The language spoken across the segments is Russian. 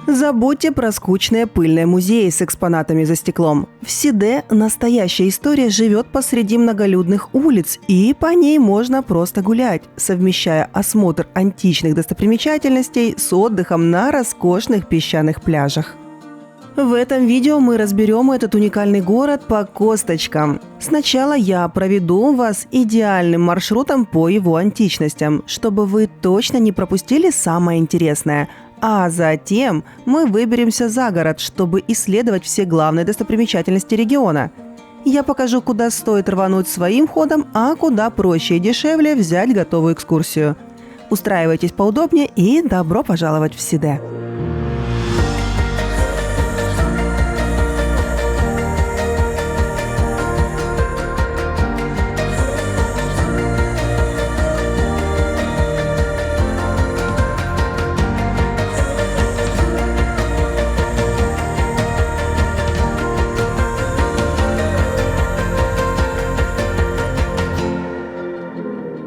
Забудьте про скучные пыльные музеи с экспонатами за стеклом. В Сиде настоящая история живет посреди многолюдных улиц, и по ней можно просто гулять, совмещая осмотр античных достопримечательностей с отдыхом на роскошных песчаных пляжах. В этом видео мы разберем этот уникальный город по косточкам. Сначала я проведу вас идеальным маршрутом по его античностям, чтобы вы точно не пропустили самое интересное. А затем мы выберемся за город, чтобы исследовать все главные достопримечательности региона. Я покажу, куда стоит рвануть своим ходом, а куда проще и дешевле взять готовую экскурсию. Устраивайтесь поудобнее и добро пожаловать в Сиде!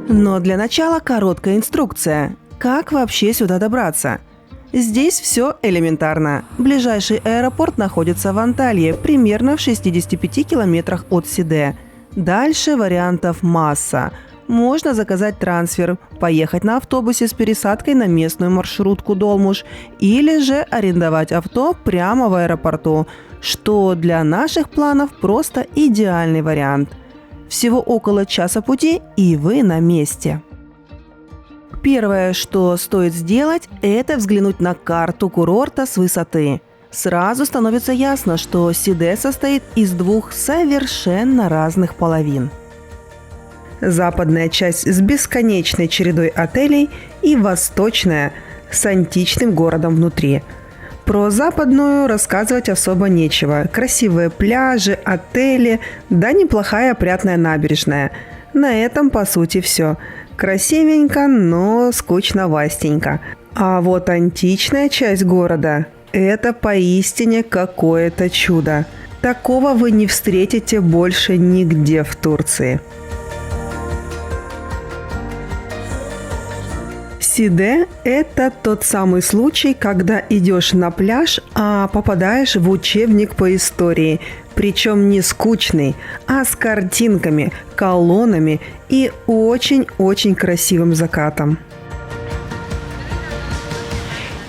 Но для начала короткая инструкция. Как вообще сюда добраться? Здесь все элементарно. Ближайший аэропорт находится в Анталье, примерно в 65 километрах от Сиде. Дальше вариантов масса. Можно заказать трансфер, поехать на автобусе с пересадкой на местную маршрутку Долмуш или же арендовать авто прямо в аэропорту, что для наших планов просто идеальный вариант. Всего около часа пути, и вы на месте. Первое, что стоит сделать, это взглянуть на карту курорта с высоты. Сразу становится ясно, что Сиде состоит из двух совершенно разных половин. Западная часть с бесконечной чередой отелей и восточная с античным городом внутри. Про западную рассказывать особо нечего. Красивые пляжи, отели, да неплохая опрятная набережная. На этом, по сути, все. Красивенько, но скучновастенько. А вот античная часть города – это поистине какое-то чудо. Такого вы не встретите больше нигде в Турции. Сиде – это тот самый случай, когда идешь на пляж, а попадаешь в учебник по истории. Причем не скучный, а с картинками, колоннами и очень-очень красивым закатом.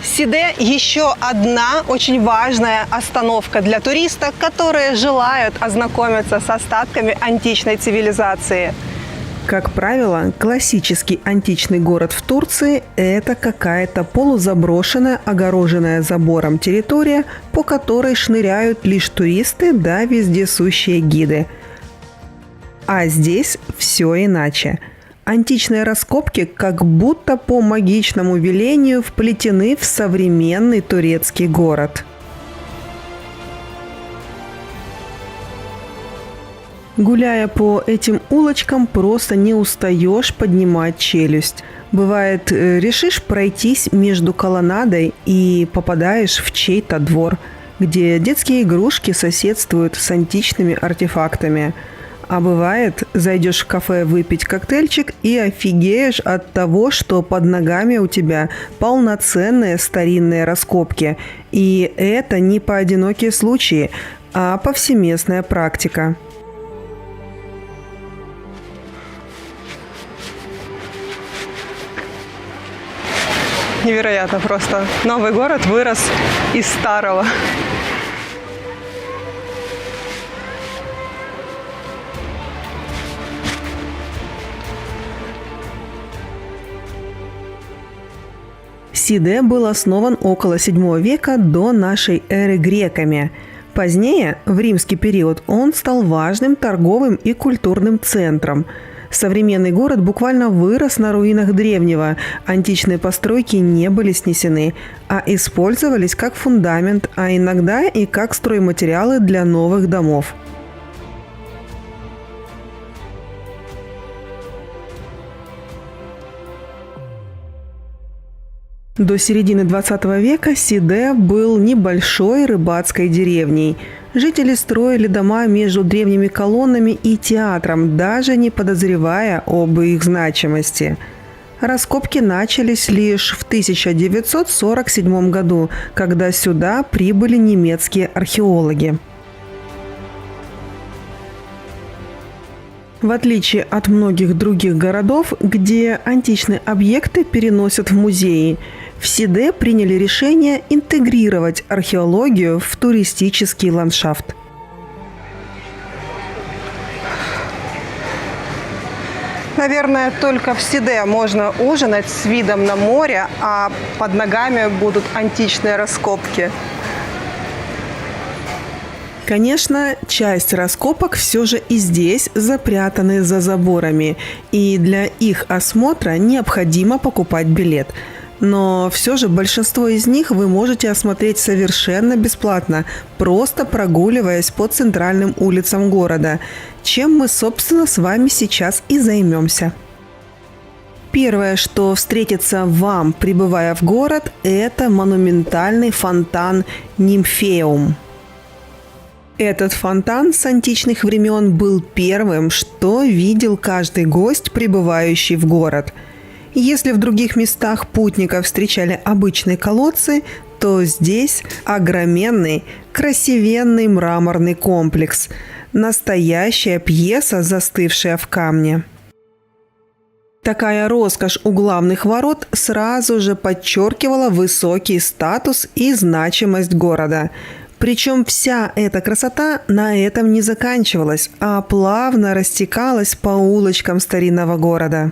Сиде – еще одна очень важная остановка для туристов, которые желают ознакомиться с остатками античной цивилизации. Как правило, классический античный город в Турции – это какая-то полузаброшенная, огороженная забором территория, по которой шныряют лишь туристы да вездесущие гиды. А здесь все иначе. Античные раскопки как будто по магичному велению вплетены в современный турецкий город. Гуляя по этим улочкам, просто не устаешь поднимать челюсть. Бывает, решишь пройтись между колоннадой и попадаешь в чей-то двор, где детские игрушки соседствуют с античными артефактами. А бывает, зайдешь в кафе выпить коктейльчик и офигеешь от того, что под ногами у тебя полноценные старинные раскопки. И это не поодинокие случаи, а повсеместная практика. Невероятно просто. Новый город вырос из старого. Сиде был основан около VII века до нашей эры греками. Позднее, в римский период, он стал важным торговым и культурным центром. Современный город буквально вырос на руинах древнего. Античные постройки не были снесены, а использовались как фундамент, а иногда и как стройматериалы для новых домов. До середины 20 века Сиде был небольшой рыбацкой деревней. Жители строили дома между древними колоннами и театром, даже не подозревая об их значимости. Раскопки начались лишь в 1947 году, когда сюда прибыли немецкие археологи. В отличие от многих других городов, где античные объекты переносят в музеи, в Сиде приняли решение интегрировать археологию в туристический ландшафт. Наверное, только в Сиде можно ужинать с видом на море, а под ногами будут античные раскопки. Конечно, часть раскопок все же и здесь запрятаны за заборами, и для их осмотра необходимо покупать билет. Но все же большинство из них вы можете осмотреть совершенно бесплатно, просто прогуливаясь по центральным улицам города, чем мы, собственно, с вами сейчас и займемся. Первое, что встретится вам, прибывая в город, это монументальный фонтан Нимфеум. Этот фонтан с античных времен был первым, что видел каждый гость, прибывающий в город. Если в других местах путников встречали обычные колодцы, то здесь огроменный, красивенный мраморный комплекс. Настоящая пьеса, застывшая в камне. Такая роскошь у главных ворот сразу же подчеркивала высокий статус и значимость города. Причем вся эта красота на этом не заканчивалась, а плавно растекалась по улочкам старинного города.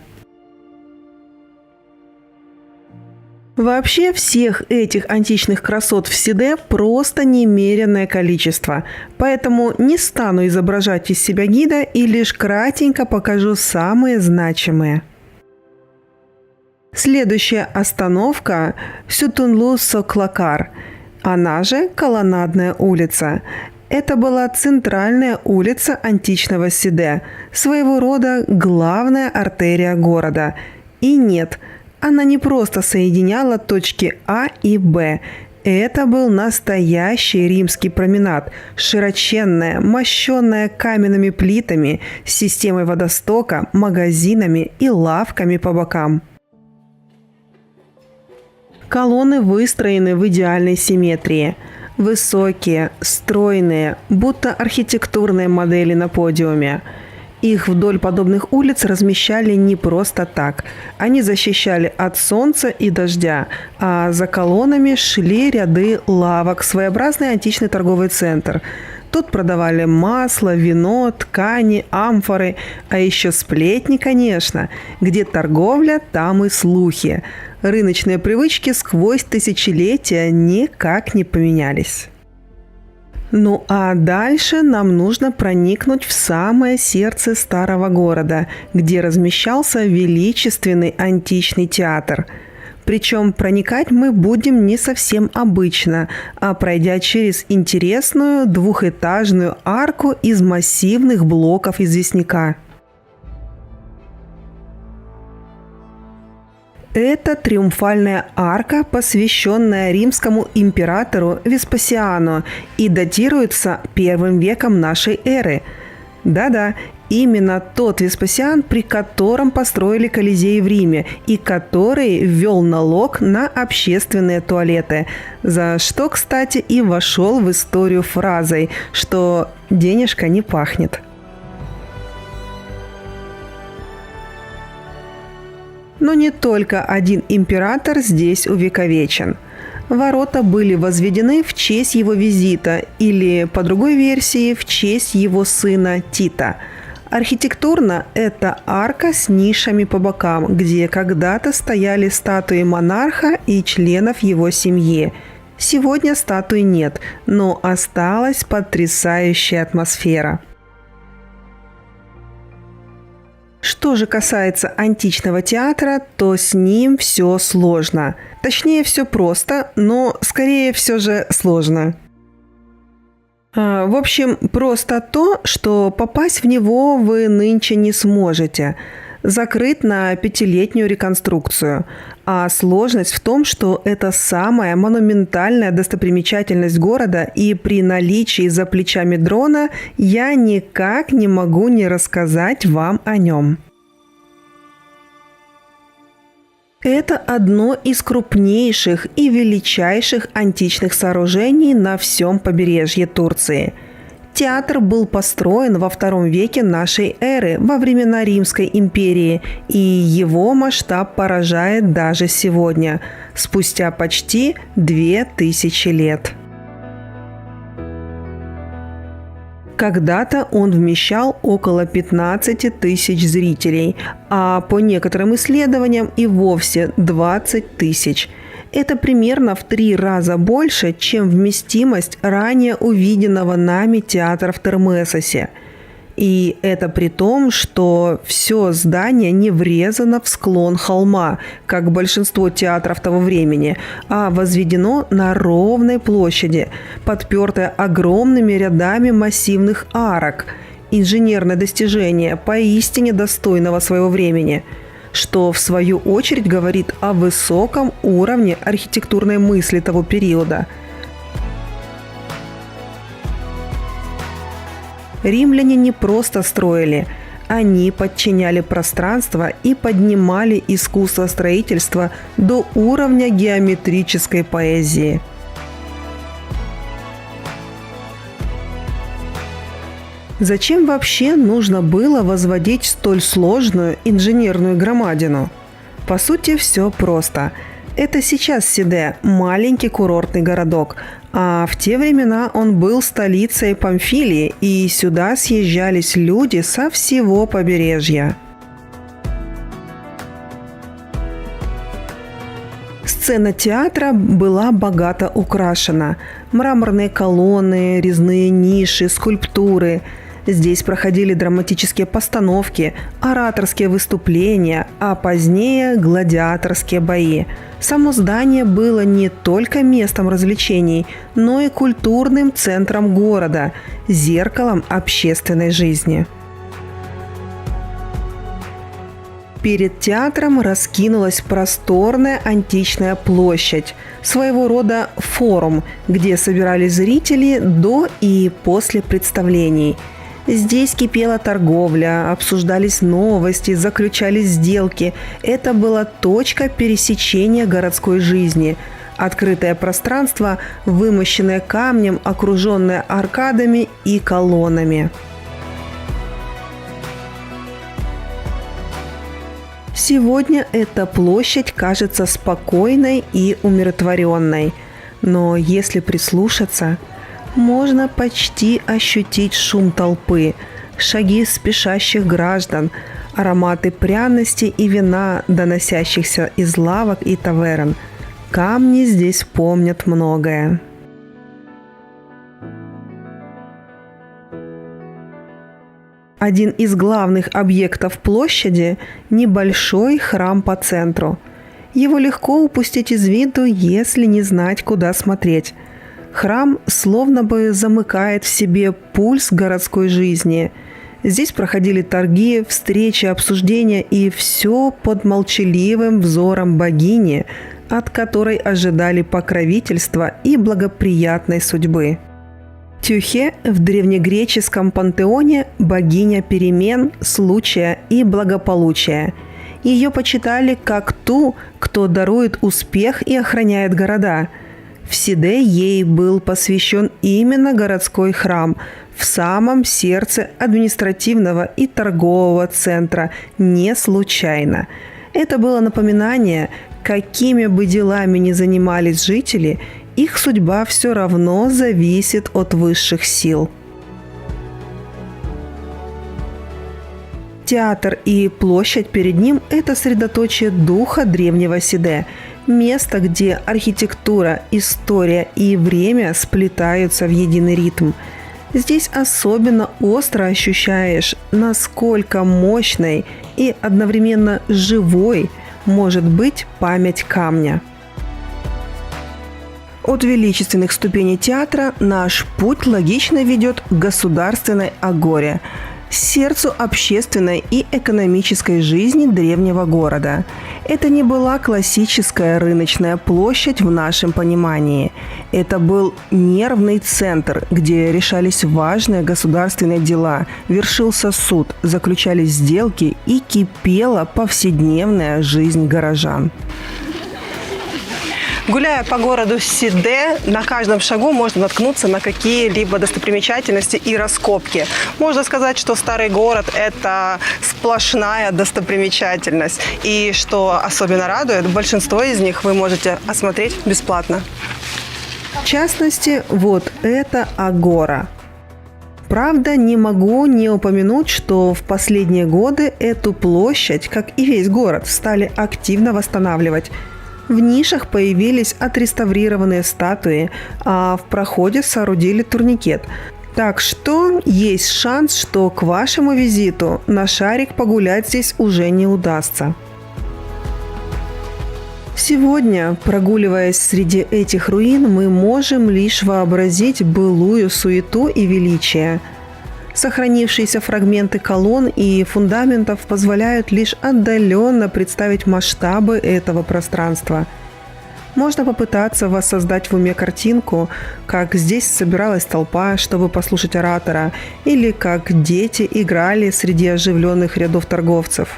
Вообще всех этих античных красот в Сиде просто немеренное количество, поэтому не стану изображать из себя гида и лишь кратенько покажу самые значимые. Следующая остановка – Сютунлу-Соклакар, она же Колоннадная улица. Это была центральная улица античного Сиде, своего рода главная артерия города. И нет, она не просто соединяла точки А и Б. Это был настоящий римский променад, широченная, мощенная каменными плитами, с системой водостока, магазинами и лавками по бокам. Колонны выстроены в идеальной симметрии. Высокие, стройные, будто архитектурные модели на подиуме. Их вдоль подобных улиц размещали не просто так. Они защищали от солнца и дождя, а за колоннами шли ряды лавок, своеобразный античный торговый центр. Тут продавали масло, вино, ткани, амфоры, а еще сплетни, конечно. Где торговля, там и слухи. Рыночные привычки сквозь тысячелетия никак не поменялись. Ну а дальше нам нужно проникнуть в самое сердце старого города, где размещался величественный античный театр. Причем проникать мы будем не совсем обычно, а пройдя через интересную двухэтажную арку из массивных блоков известняка. Это триумфальная арка, посвященная римскому императору Веспасиану и датируется первым веком нашей эры. Да-да, именно тот Веспасиан, при котором построили Колизей в Риме и который ввел налог на общественные туалеты, за что, кстати, и вошел в историю фразой, что «денежка не пахнет». Но не только один император здесь увековечен. Ворота были возведены в честь его визита или, по другой версии, в честь его сына Тита. Архитектурно это арка с нишами по бокам, где когда-то стояли статуи монарха и членов его семьи. Сегодня статуй нет, но осталась потрясающая атмосфера. Что же касается античного театра, то с ним все сложно. Точнее, все просто, но скорее все же сложно. В общем, просто то, что попасть в него вы нынче не сможете. Закрыт на 5-летнюю реконструкцию. А сложность в том, что это самая монументальная достопримечательность города, и при наличии за плечами дрона я никак не могу не рассказать вам о нем. Это одно из крупнейших и величайших античных сооружений на всем побережье Турции. Театр был построен во II веке нашей эры, во времена Римской империи, и его масштаб поражает даже сегодня, спустя почти 2000 лет. Когда-то он вмещал около 15 тысяч зрителей, а по некоторым исследованиям и вовсе 20 тысяч. Это примерно в 3 раза больше, чем вместимость ранее увиденного нами театра в Термессосе. И это при том, что все здание не врезано в склон холма, как большинство театров того времени, а возведено на ровной площади, подпертое огромными рядами массивных арок. Инженерное достижение, поистине достойного своего времени, что в свою очередь говорит о высоком уровне архитектурной мысли того периода. Римляне не просто строили, они подчиняли пространство и поднимали искусство строительства до уровня геометрической поэзии. Зачем вообще нужно было возводить столь сложную инженерную громадину? По сути, все просто. Это сейчас Сиде – маленький курортный городок, а в те времена он был столицей Памфилии, и сюда съезжались люди со всего побережья. Сцена театра была богато украшена. Мраморные колонны, резные ниши, скульптуры. Здесь проходили драматические постановки, ораторские выступления, а позднее гладиаторские бои. Само здание было не только местом развлечений, но и культурным центром города, зеркалом общественной жизни. Перед театром раскинулась просторная античная площадь, своего рода форум, где собирались зрители до и после представлений. Здесь кипела торговля, обсуждались новости, заключались сделки. Это была точка пересечения городской жизни. Открытое пространство, вымощенное камнем, окруженное аркадами и колоннами. Сегодня эта площадь кажется спокойной и умиротворенной. Но если прислушаться, можно почти ощутить шум толпы, шаги спешащих граждан, ароматы пряностей и вина, доносящихся из лавок и таверн. Камни здесь помнят многое. Один из главных объектов площади – небольшой храм по центру. Его легко упустить из виду, если не знать, куда смотреть. Храм словно бы замыкает в себе пульс городской жизни. Здесь проходили торги, встречи, обсуждения, и все под молчаливым взором богини, от которой ожидали покровительства и благоприятной судьбы. Тюхе в древнегреческом пантеоне – богиня перемен, случая и благополучия. Ее почитали как ту, кто дарует успех и охраняет города. В Сиде ей был посвящен именно городской храм в самом сердце административного и торгового центра, не случайно. Это было напоминание, какими бы делами ни занимались жители, их судьба все равно зависит от высших сил. Театр и площадь перед ним – это средоточие духа древнего Сиде, место, где архитектура, история и время сплетаются в единый ритм. Здесь особенно остро ощущаешь, насколько мощной и одновременно живой может быть память камня. От величественных ступеней театра наш путь логично ведет к Государственной Агоре. сердцу общественной и экономической жизни древнего города. Это не была классическая рыночная площадь в нашем понимании. Это был нервный центр, где решались важные государственные дела, вершился суд, заключались сделки и кипела повседневная жизнь горожан. Гуляя по городу Сиде, на каждом шагу можно наткнуться на какие-либо достопримечательности и раскопки. Можно сказать, что старый город – это сплошная достопримечательность. И что особенно радует, большинство из них вы можете осмотреть бесплатно. В частности, вот это Агора. Правда, не могу не упомянуть, что в последние годы эту площадь, как и весь город, стали активно восстанавливать. В нишах появились отреставрированные статуи, а в проходе соорудили турникет. Так что есть шанс, что к вашему визиту на шарик погулять здесь уже не удастся. Сегодня, прогуливаясь среди этих руин, мы можем лишь вообразить былую суету и величие. Сохранившиеся фрагменты колонн и фундаментов позволяют лишь отдаленно представить масштабы этого пространства. Можно попытаться воссоздать в уме картинку, как здесь собиралась толпа, чтобы послушать оратора, или как дети играли среди оживленных рядов торговцев.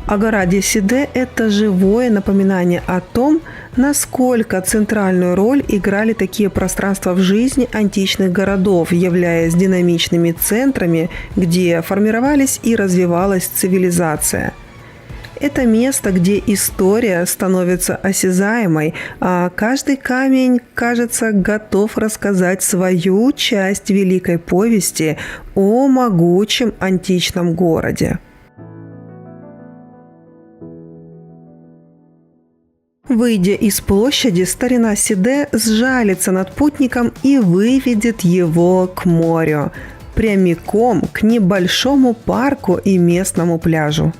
Агора де Сиде – это живое напоминание о том, насколько центральную роль играли такие пространства в жизни античных городов, являясь динамичными центрами, где формировались и развивалась цивилизация. Это место, где история становится осязаемой, а каждый камень, кажется, готов рассказать свою часть великой повести о могучем античном городе. Выйдя из площади, старина Сиде сжалится над путником и выведет его к морю, прямиком к небольшому парку и местному пляжу.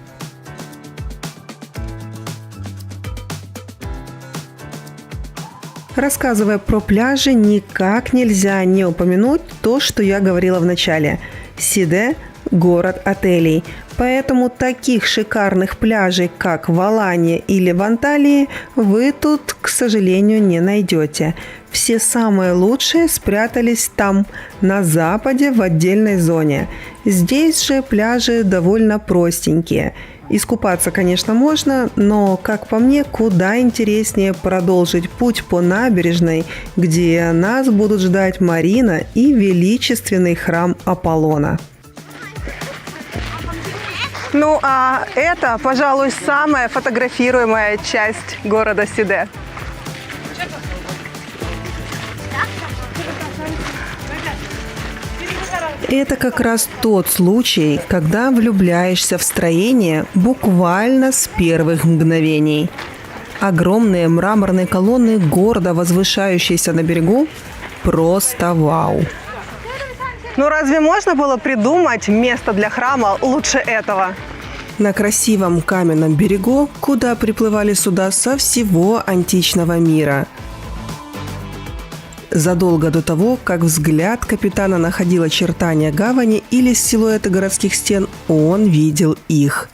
Рассказывая про пляжи, никак нельзя не упомянуть то, что я говорила в начале. Сиде – город отелей. Поэтому таких шикарных пляжей, как в Алании или в Анталии, вы тут, к сожалению, не найдете. Все самые лучшие спрятались там, на западе, в отдельной зоне. Здесь же пляжи довольно простенькие. Искупаться, конечно, можно, но, как по мне, куда интереснее продолжить путь по набережной, где нас будут ждать марина и величественный храм Аполлона. Ну а это, пожалуй, самая фотографируемая часть города Сиде. Это как раз тот случай, когда влюбляешься в строение буквально с первых мгновений. Огромные мраморные колонны, гордо возвышающиеся на берегу, просто вау. Ну разве можно было придумать место для храма лучше этого? На красивом каменном берегу, куда приплывали суда со всего античного мира. Задолго до того, как взгляд капитана находил очертания гавани или силуэты городских стен, он видел их.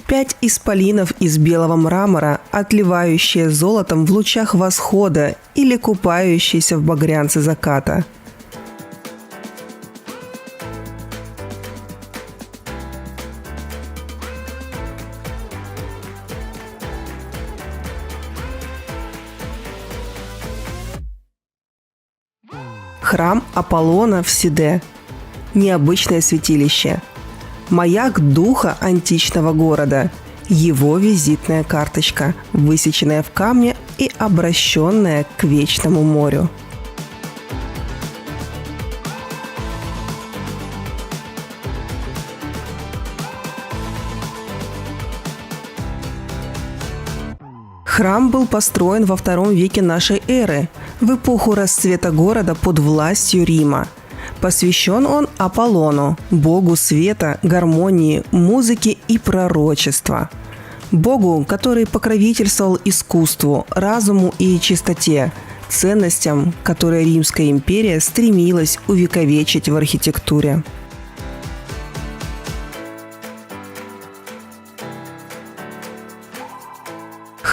5 исполинов из белого мрамора, отливающие золотом в лучах восхода или купающиеся в багрянце заката. Храм Аполлона в Сиде. Необычное святилище. Маяк духа античного города. Его визитная карточка, высеченная в камне и обращенная к вечному морю. Храм был построен во II веке нашей эры, в эпоху расцвета города под властью Рима. Посвящен он Аполлону, богу света, гармонии, музыки и пророчества. Богу, который покровительствовал искусству, разуму и чистоте, ценностям, которые Римская империя стремилась увековечить в архитектуре.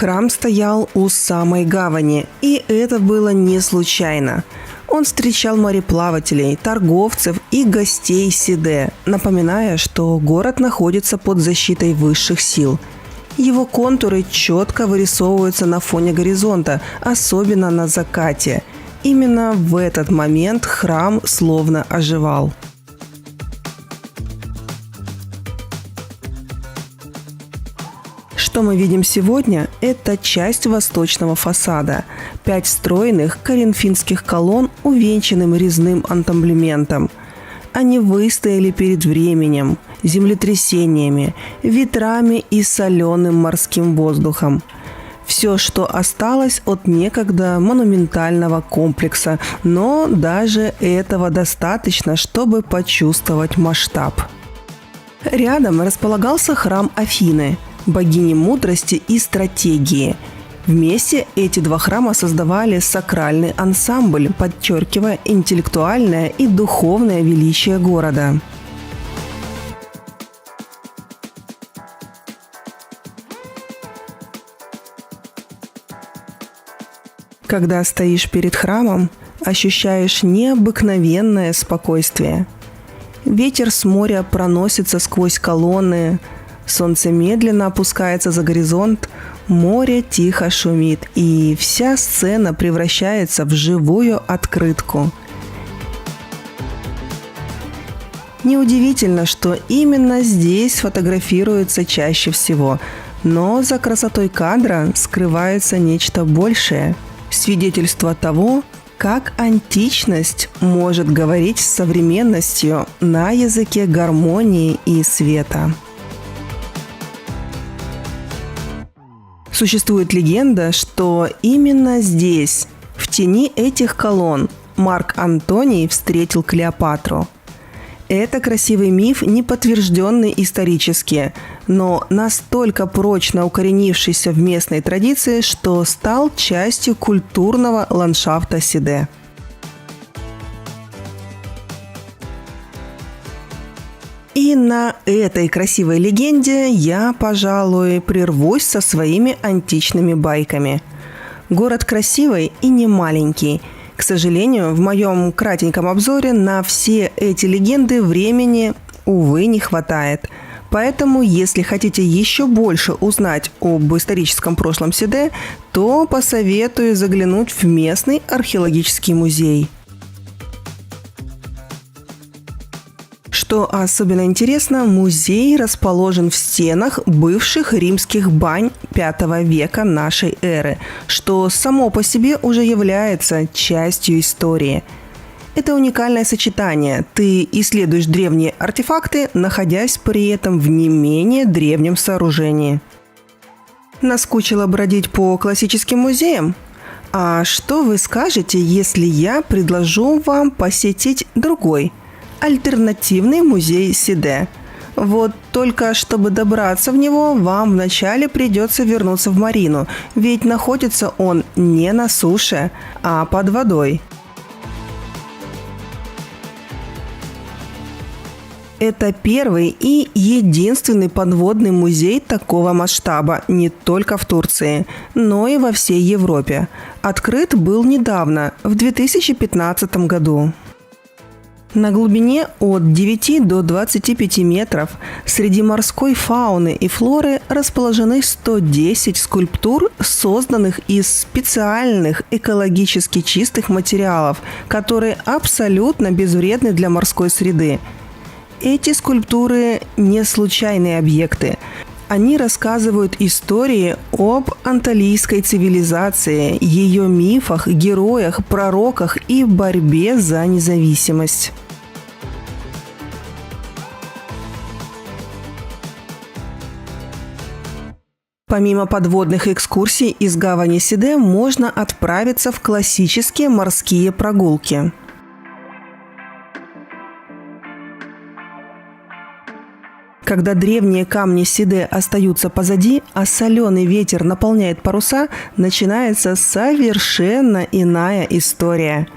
Храм стоял у самой гавани, и это было не случайно. Он встречал мореплавателей, торговцев и гостей Сиде, напоминая, что город находится под защитой высших сил. Его контуры четко вырисовываются на фоне горизонта, особенно на закате. Именно в этот момент храм словно оживал. Что мы видим сегодня, это часть восточного фасада. 5 встроенных коринфянских колонн, увенчанным резным антаблементом. Они выстояли перед временем, землетрясениями, ветрами и соленым морским воздухом. Все, что осталось от некогда монументального комплекса, но даже этого достаточно, чтобы почувствовать масштаб. Рядом располагался храм Афины, богини мудрости и стратегии. Вместе эти два храма создавали сакральный ансамбль, подчеркивая интеллектуальное и духовное величие города. Когда стоишь перед храмом, ощущаешь необыкновенное спокойствие. Ветер с моря проносится сквозь колонны, солнце медленно опускается за горизонт, море тихо шумит, и вся сцена превращается в живую открытку. Неудивительно, что именно здесь фотографируется чаще всего, но за красотой кадра скрывается нечто большее – свидетельство того, как античность может говорить с современностью на языке гармонии и света. Существует легенда, что именно здесь, в тени этих колонн, Марк Антоний встретил Клеопатру. Это красивый миф, не подтвержденный исторически, но настолько прочно укоренившийся в местной традиции, что стал частью культурного ландшафта Сиде. И на этой красивой легенде я, пожалуй, прервусь со своими античными байками. Город красивый и не маленький. К сожалению, в моем кратеньком обзоре на все эти легенды времени, увы, не хватает. Поэтому, если хотите еще больше узнать об историческом прошлом Сиде, то посоветую заглянуть в местный археологический музей. Что особенно интересно, музей расположен в стенах бывших римских бань V века нашей эры, что само по себе уже является частью истории. Это уникальное сочетание. Ты исследуешь древние артефакты, находясь при этом в не менее древнем сооружении. Наскучило бродить по классическим музеям? А что вы скажете, если я предложу вам посетить другой – альтернативный музей Сиде? Вот только чтобы добраться в него, вам вначале придется вернуться в Марину, ведь находится он не на суше, а под водой. Это первый и единственный подводный музей такого масштаба не только в Турции, но и во всей Европе. Открыт был недавно, в 2015 году. На глубине от 9 до 25 метров среди морской фауны и флоры расположены 110 скульптур, созданных из специальных экологически чистых материалов, которые абсолютно безвредны для морской среды. Эти скульптуры не случайные объекты. Они рассказывают истории об анталийской цивилизации, ее мифах, героях, пророках и борьбе за независимость. Помимо подводных экскурсий из гавани Сиде можно отправиться в классические морские прогулки. Когда древние камни Сиде остаются позади, а соленый ветер наполняет паруса, начинается совершенно иная история.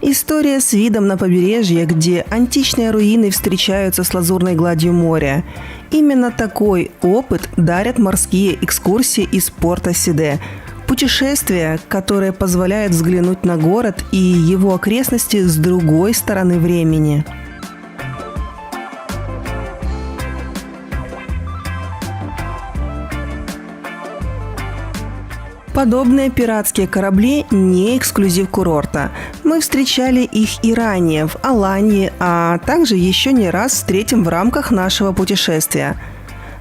История с видом на побережье, где античные руины встречаются с лазурной гладью моря. Именно такой опыт дарят морские экскурсии из порта Сиде. Путешествия, которые позволяют взглянуть на город и его окрестности с другой стороны времени. Подобные пиратские корабли не эксклюзив курорта. Мы встречали их и ранее в Аланьи, а также еще не раз встретим в рамках нашего путешествия.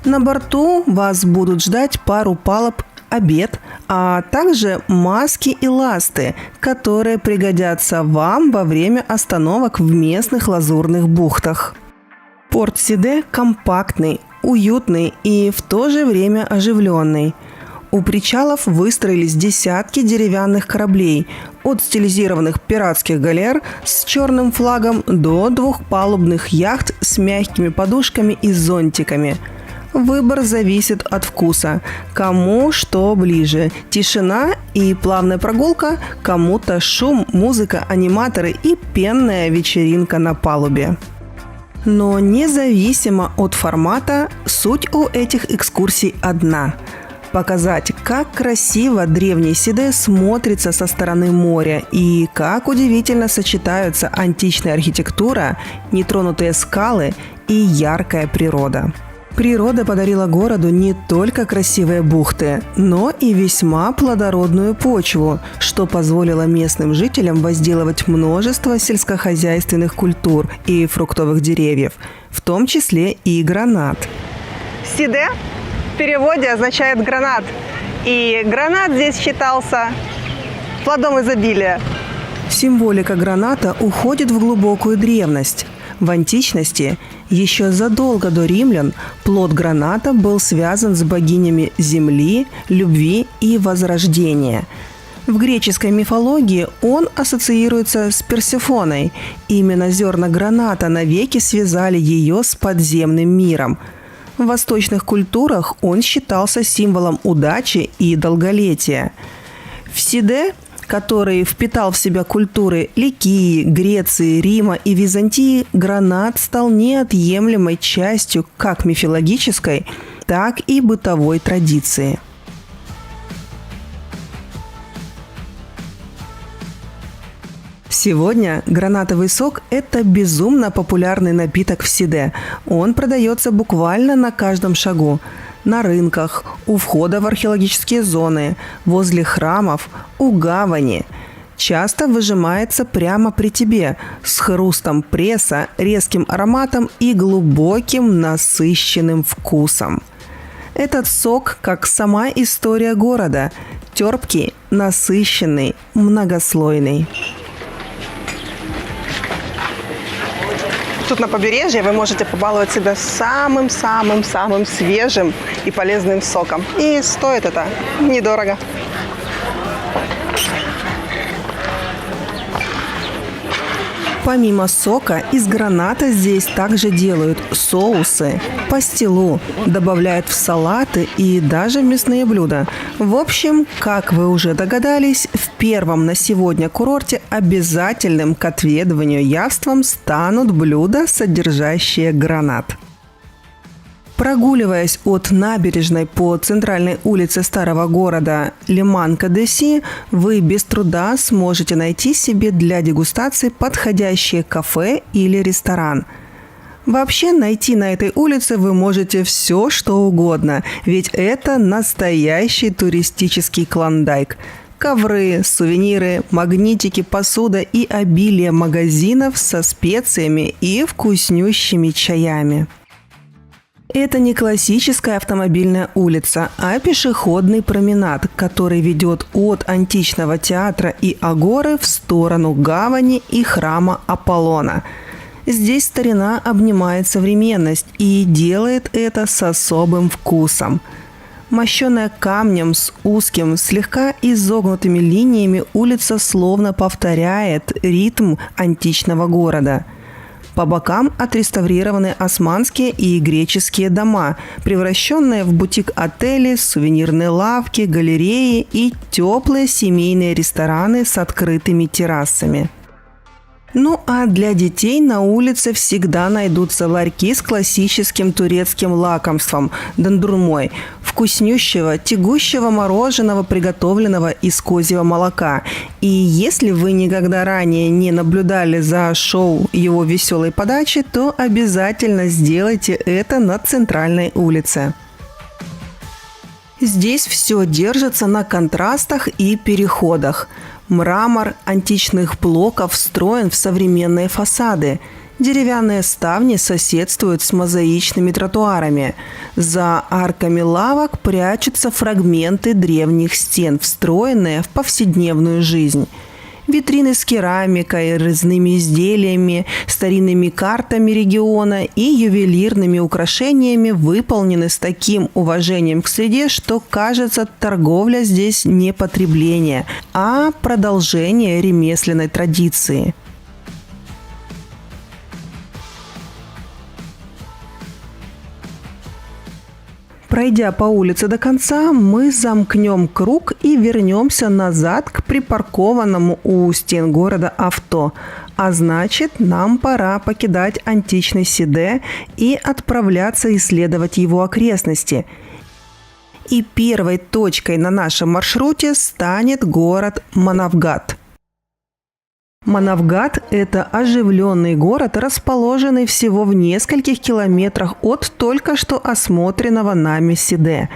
На борту вас будут ждать пару палуб, обед, а также маски и ласты, которые пригодятся вам во время остановок в местных лазурных бухтах. Порт Сиде компактный, уютный и в то же время оживленный. У причалов выстроились десятки деревянных кораблей, от стилизированных пиратских галер с черным флагом до двухпалубных яхт с мягкими подушками и зонтиками. Выбор зависит от вкуса. Кому что ближе. Тишина и плавная прогулка, кому-то шум, музыка, аниматоры и пенная вечеринка на палубе. Но независимо от формата, суть у этих экскурсий одна – показать, как красиво древний Сиде смотрится со стороны моря и как удивительно сочетаются античная архитектура, нетронутые скалы и яркая природа. Природа подарила городу не только красивые бухты, но и весьма плодородную почву, что позволило местным жителям возделывать множество сельскохозяйственных культур и фруктовых деревьев, в том числе и гранат. Сиде в переводе означает гранат. И гранат здесь считался плодом изобилия. Символика граната уходит в глубокую древность. В античности, еще задолго до римлян, плод граната был связан с богинями земли, любви и возрождения. В греческой мифологии он ассоциируется с Персефоной. Именно зерна граната навеки связали ее с подземным миром. В восточных культурах он считался символом удачи и долголетия. В Сиде, который впитал в себя культуры Ликии, Греции, Рима и Византии, гранат стал неотъемлемой частью как мифологической, так и бытовой традиции. Сегодня гранатовый сок – это безумно популярный напиток в Сиде. Он продается буквально на каждом шагу. На рынках, у входа в археологические зоны, возле храмов, у гавани. Часто выжимается прямо при тебе, с хрустом пресса, резким ароматом и глубоким насыщенным вкусом. Этот сок, как сама история города – терпкий, насыщенный, многослойный. Тут на побережье вы можете побаловать себя самым-самым-самым свежим и полезным соком. И стоит это недорого. Помимо сока, из граната здесь также делают соусы, пастилу, добавляют в салаты и даже в мясные блюда. В общем, как вы уже догадались, в первом на сегодня курорте обязательным к отведыванию явством станут блюда, содержащие гранат. Прогуливаясь от набережной по центральной улице старого города Леман-Кадеси, вы без труда сможете найти себе для дегустации подходящее кафе или ресторан. Вообще найти на этой улице вы можете все, что угодно, ведь это настоящий туристический клондайк. Ковры, сувениры, магнитики, посуда и обилие магазинов со специями и вкуснющими чаями. Это не классическая автомобильная улица, а пешеходный променад, который ведет от античного театра и агоры в сторону гавани и храма Аполлона. Здесь старина обнимает современность и делает это с особым вкусом. Мощенная камнем с узким, слегка изогнутыми линиями, улица словно повторяет ритм античного города. По бокам отреставрированы османские и греческие дома, превращенные в бутик-отели, сувенирные лавки, галереи и теплые семейные рестораны с открытыми террасами. Ну а для детей на улице всегда найдутся ларьки с классическим турецким лакомством – дондурмой, вкуснющего, тягущего мороженого, приготовленного из козьего молока. И если вы никогда ранее не наблюдали за шоу его веселой подачи, то обязательно сделайте это на центральной улице. Здесь все держится на контрастах и переходах. Мрамор античных блоков встроен в современные фасады. Деревянные ставни соседствуют с мозаичными тротуарами. За арками лавок прячутся фрагменты древних стен, встроенные в повседневную жизнь. Витрины с керамикой, резными изделиями, старинными картами региона и ювелирными украшениями выполнены с таким уважением к среде, что, кажется, торговля здесь не потребление, а продолжение ремесленной традиции. Пройдя по улице до конца, мы замкнем круг и вернемся назад к припаркованному у стен города авто. А значит, нам пора покидать античный Сиде и отправляться исследовать его окрестности. И первой точкой на нашем маршруте станет город Манавгат. Манавгат – это оживленный город, расположенный всего в нескольких километрах от только что осмотренного нами Сиде.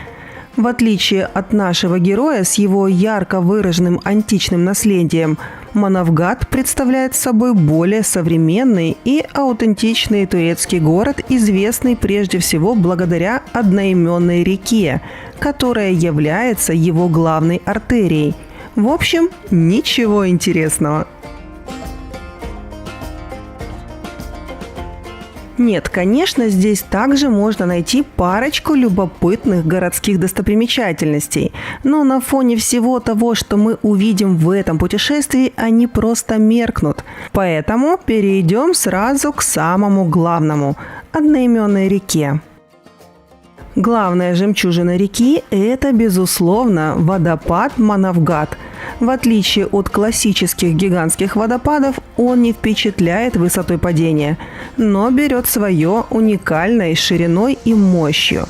В отличие от нашего героя с его ярко выраженным античным наследием, Манавгат представляет собой более современный и аутентичный турецкий город, известный прежде всего благодаря одноименной реке, которая является его главной артерией. В общем, ничего интересного. Нет, конечно, здесь также можно найти парочку любопытных городских достопримечательностей, но на фоне всего того, что мы увидим в этом путешествии, они просто меркнут. Поэтому перейдем сразу к самому главному – одноименной реке. Главная жемчужина реки – это, безусловно, водопад Манавгат. В отличие от классических гигантских водопадов, он не впечатляет высотой падения, но берет свое уникальной шириной и мощью.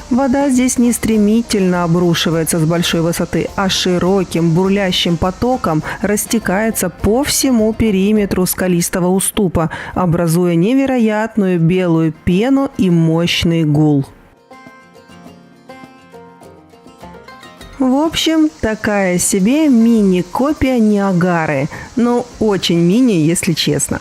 Вода здесь не стремительно обрушивается с большой высоты, а широким бурлящим потоком растекается по всему периметру скалистого уступа, образуя невероятную белую пену и мощный гул. В общем, такая себе мини-копия Ниагары, но очень мини, если честно.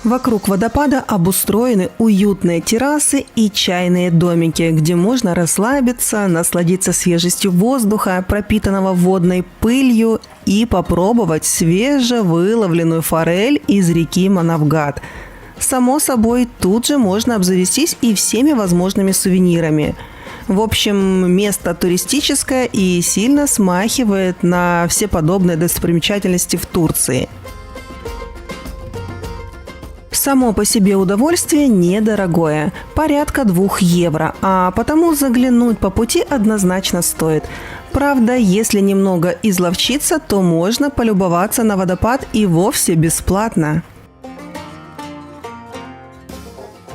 Вокруг водопада обустроены уютные террасы и чайные домики, где можно расслабиться, насладиться свежестью воздуха, пропитанного водной пылью, и попробовать свежевыловленную форель из реки Манавгат. Само собой, тут же можно обзавестись и всеми возможными сувенирами. В общем, место туристическое и сильно смахивает на все подобные достопримечательности в Турции. Само по себе удовольствие недорогое, порядка 2 евро, а потому заглянуть по пути однозначно стоит. Правда, если немного изловчиться, то можно полюбоваться на водопад и вовсе бесплатно.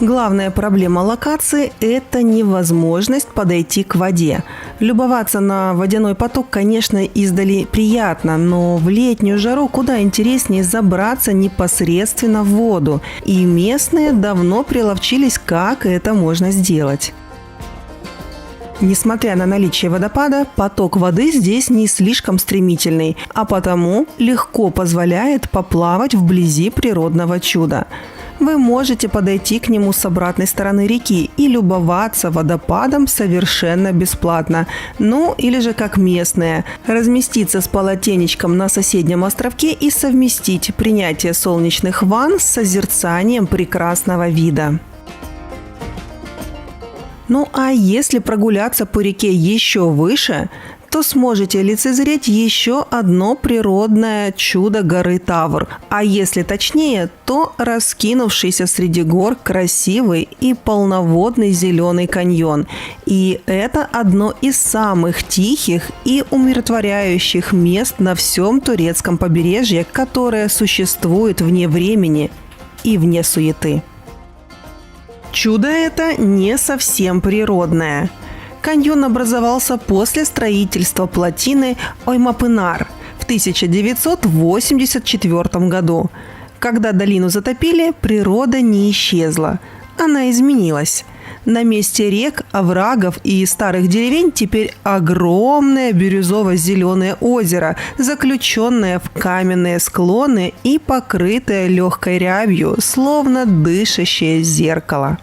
Главная проблема локации – это невозможность подойти к воде. Любоваться на водяной поток, конечно, издали приятно, но в летнюю жару куда интереснее забраться непосредственно в воду. И местные давно приловчились, как это можно сделать. Несмотря на наличие водопада, поток воды здесь не слишком стремительный, а потому легко позволяет поплавать вблизи природного чуда. Вы можете подойти к нему с обратной стороны реки и любоваться водопадом совершенно бесплатно. Ну, или же как местные, разместиться с полотенечком на соседнем островке и совместить принятие солнечных ванн с созерцанием прекрасного вида. Ну а если прогуляться по реке еще выше, то сможете лицезреть еще одно природное чудо горы Тавр. А если точнее, то раскинувшийся среди гор красивый и полноводный зеленый каньон. И это одно из самых тихих и умиротворяющих мест на всем турецком побережье, которое существует вне времени и вне суеты. Чудо это не совсем природное. Каньон образовался после строительства плотины Оймапынар в 1984 году. Когда долину затопили, природа не исчезла. Она изменилась. На месте рек, оврагов и старых деревень теперь огромное бирюзово-зеленое озеро, заключенное в каменные склоны и покрытое легкой рябью, словно дышащее зеркало.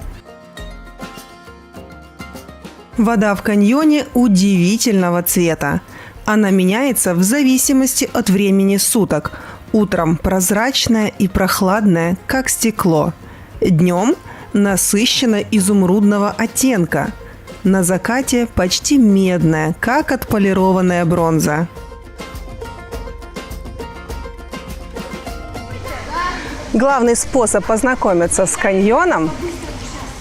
Вода в каньоне удивительного цвета. Она меняется в зависимости от времени суток. Утром прозрачная и прохладная, как стекло. Днем насыщенно изумрудного оттенка. На закате почти медная, как отполированная бронза. Главный способ познакомиться с каньоном –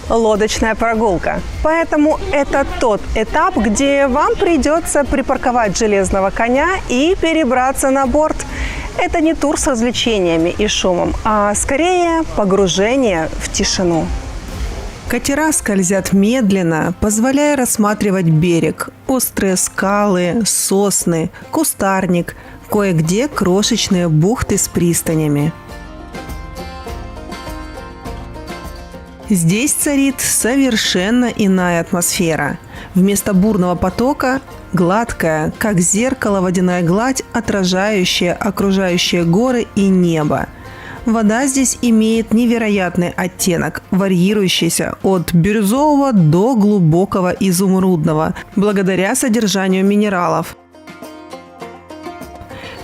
лодочная прогулка. Поэтому это тот этап, где вам придется припарковать железного коня и перебраться на борт. Это не тур с развлечениями и шумом, а скорее погружение в тишину. Катера скользят медленно, позволяя рассматривать берег. Острые скалы, сосны, кустарник, кое-где крошечные бухты с пристанями. Здесь царит совершенно иная атмосфера. Вместо бурного потока – гладкая, как зеркало, водяная гладь, отражающая окружающие горы и небо. Вода здесь имеет невероятный оттенок, варьирующийся от бирюзового до глубокого изумрудного, благодаря содержанию минералов.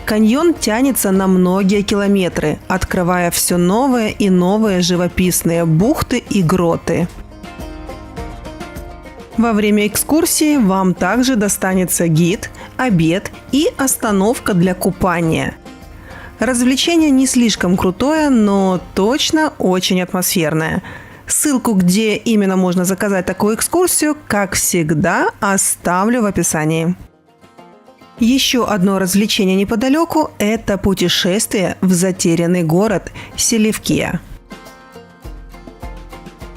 Каньон тянется на многие километры, открывая все новые и новые живописные бухты и гроты. Во время экскурсии вам также достанется гид, обед и остановка для купания. Развлечение не слишком крутое, но точно очень атмосферное. Ссылку, где именно можно заказать такую экскурсию, как всегда, оставлю в описании. Еще одно развлечение неподалеку – это путешествие в затерянный город Селевкия.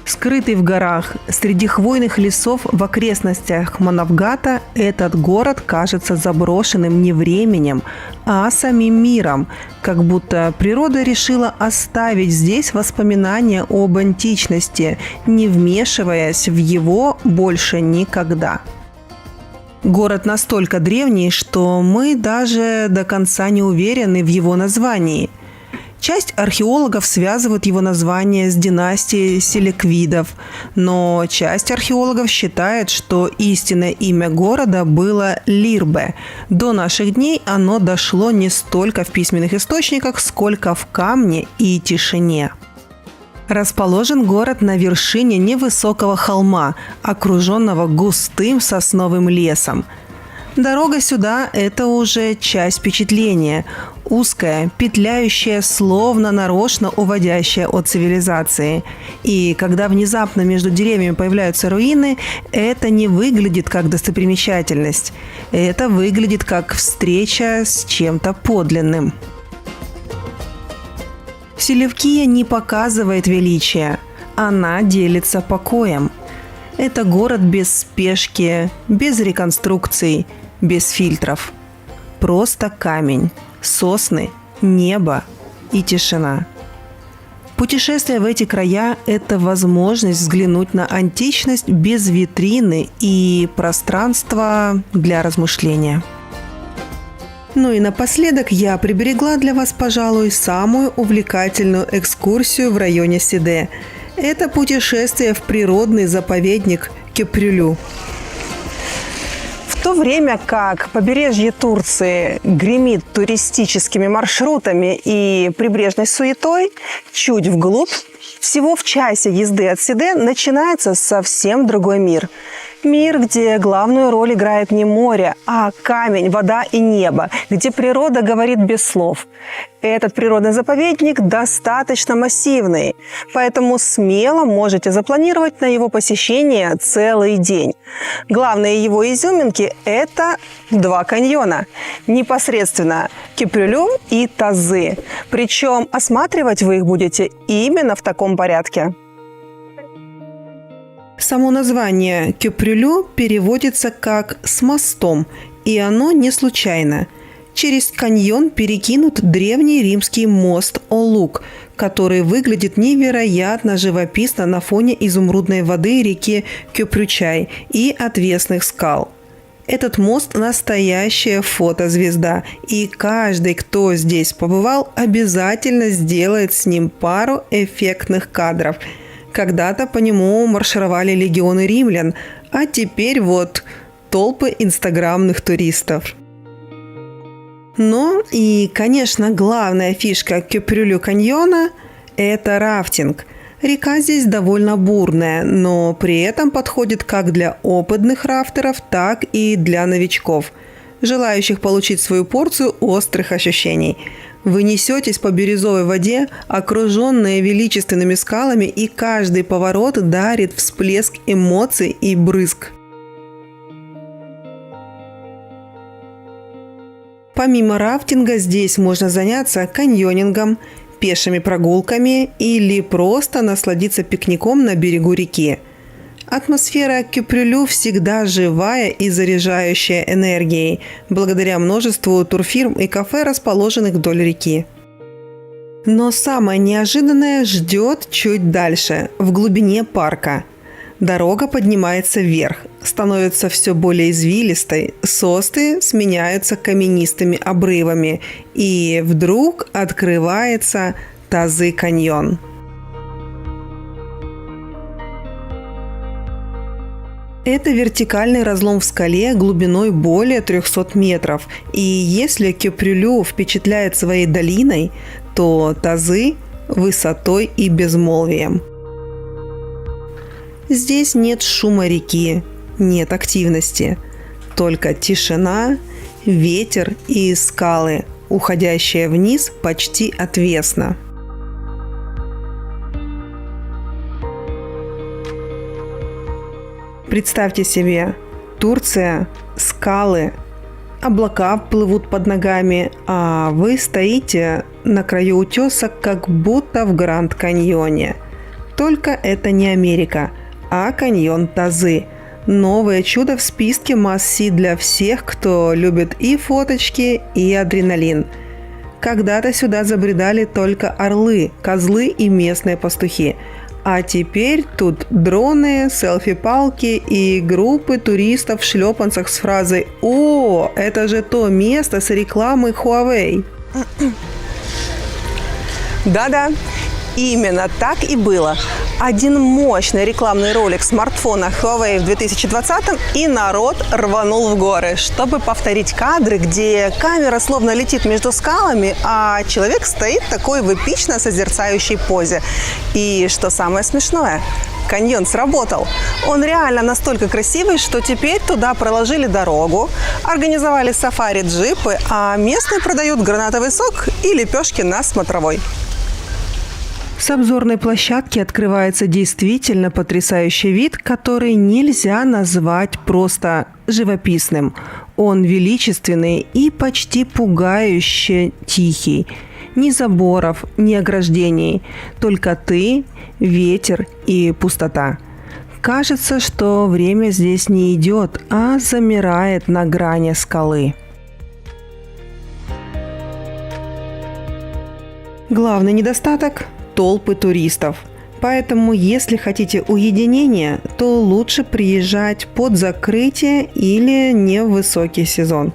Скрытый в горах, среди хвойных лесов в окрестностях Манавгата, этот город кажется заброшенным не временем, а самим миром, как будто природа решила оставить здесь воспоминания об античности, не вмешиваясь в его больше никогда. Город настолько древний, что мы даже до конца не уверены в его названии. Часть археологов связывает его название с династией селевкидов, но часть археологов считает, что истинное имя города было Лирбе. До наших дней оно дошло не столько в письменных источниках, сколько в камне и тишине. Расположен город на вершине невысокого холма, окруженного густым сосновым лесом. Дорога сюда – это уже часть впечатления. Узкая, петляющая, словно нарочно уводящая от цивилизации. И когда внезапно между деревьями появляются руины, это не выглядит как достопримечательность. Это выглядит как встреча с чем-то подлинным. Селевкия не показывает величия, она делится покоем. Это город без спешки, без реконструкций, без фильтров. Просто камень, сосны, небо и тишина. Путешествие в эти края – это возможность взглянуть на античность без витрины и пространства для размышления. Ну и напоследок я приберегла для вас, пожалуй, самую увлекательную экскурсию в районе Сиде. Это путешествие в природный заповедник Кепрюлю. В то время как побережье Турции гремит туристическими маршрутами и прибрежной суетой, чуть вглубь Всего в часе езды от Сиде начинается совсем другой мир. Мир, где главную роль играет не море, а камень, вода и небо, где природа говорит без слов. Этот природный заповедник достаточно массивный, поэтому смело можете запланировать на его посещение целый день. Главные его изюминки – это 2 каньона, непосредственно Кюпрюлю и Тазы. Причем осматривать вы их будете именно в таком порядке. Само название Кюпрюлю переводится как «с мостом», и оно не случайно. Через каньон перекинут древний римский мост Олук, который выглядит невероятно живописно на фоне изумрудной воды реки Кюпрючай и отвесных скал. Этот мост – настоящая фотозвезда, и каждый, кто здесь побывал, обязательно сделает с ним пару эффектных кадров. Когда-то по нему маршировали легионы римлян, а теперь вот толпы инстаграмных туристов. Ну и, конечно, главная фишка Кюпрюлю каньона – это рафтинг. Река здесь довольно бурная, но при этом подходит как для опытных рафтеров, так и для новичков, желающих получить свою порцию острых ощущений. Вы несетесь по бирюзовой воде, окруженные величественными скалами, и каждый поворот дарит всплеск эмоций и брызг. Помимо рафтинга здесь можно заняться каньонингом, пешими прогулками или просто насладиться пикником на берегу реки. Атмосфера Кюпрюлю всегда живая и заряжающая энергией, благодаря множеству турфирм и кафе, расположенных вдоль реки. Но самое неожиданное ждет чуть дальше, в глубине парка. Дорога поднимается вверх, становится все более извилистой, состы сменяются каменистыми обрывами, и вдруг открывается Тазы каньон. Это вертикальный разлом в скале глубиной более 300 метров, и если Кюпрюлю впечатляет своей долиной, то Тазы – высотой и безмолвием. Здесь нет шума реки, нет активности, только тишина, ветер и скалы, уходящие вниз почти отвесно. Представьте себе, Турция, скалы, облака плывут под ногами, а вы стоите на краю утеса, как будто в Гранд-каньоне. Только это не Америка, а каньон Тазы. Новое чудо в списке must-see для всех, кто любит и фоточки, и адреналин. Когда-то сюда забредали только орлы, козлы и местные пастухи. А теперь тут дроны, селфи-палки и группы туристов в шлепанцах с фразой «О, это же то место с рекламой Huawei». Да-да, именно так и было. Один мощный рекламный ролик смартфона Huawei в 2020-м, и народ рванул в горы, чтобы повторить кадры, где камера словно летит между скалами, а человек стоит такой в эпично созерцающей позе. И что самое смешное, каньон сработал. Он реально настолько красивый, что теперь туда проложили дорогу, организовали сафари-джипы, а местные продают гранатовый сок и лепешки на смотровой. С обзорной площадки открывается действительно потрясающий вид, который нельзя назвать просто живописным. Он величественный и почти пугающе тихий. Ни заборов, ни ограждений, только ты, ветер и пустота. Кажется, что время здесь не идет, а замирает на грани скалы. Главный недостаток – толпы туристов. Поэтому, если хотите уединения, то лучше приезжать под закрытие или не в высокий сезон.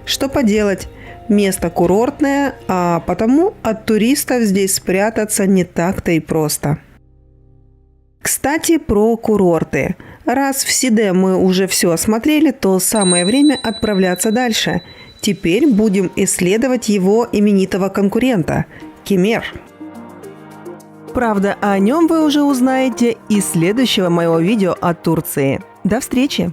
Что поделать, место курортное, а потому от туристов здесь спрятаться не так-то и просто. Кстати, про курорты. Раз в Сиде мы уже все осмотрели, то самое время отправляться дальше. Теперь будем исследовать его именитого конкурента – Кемер. Правда, о нем вы уже узнаете из следующего моего видео о Турции. До встречи!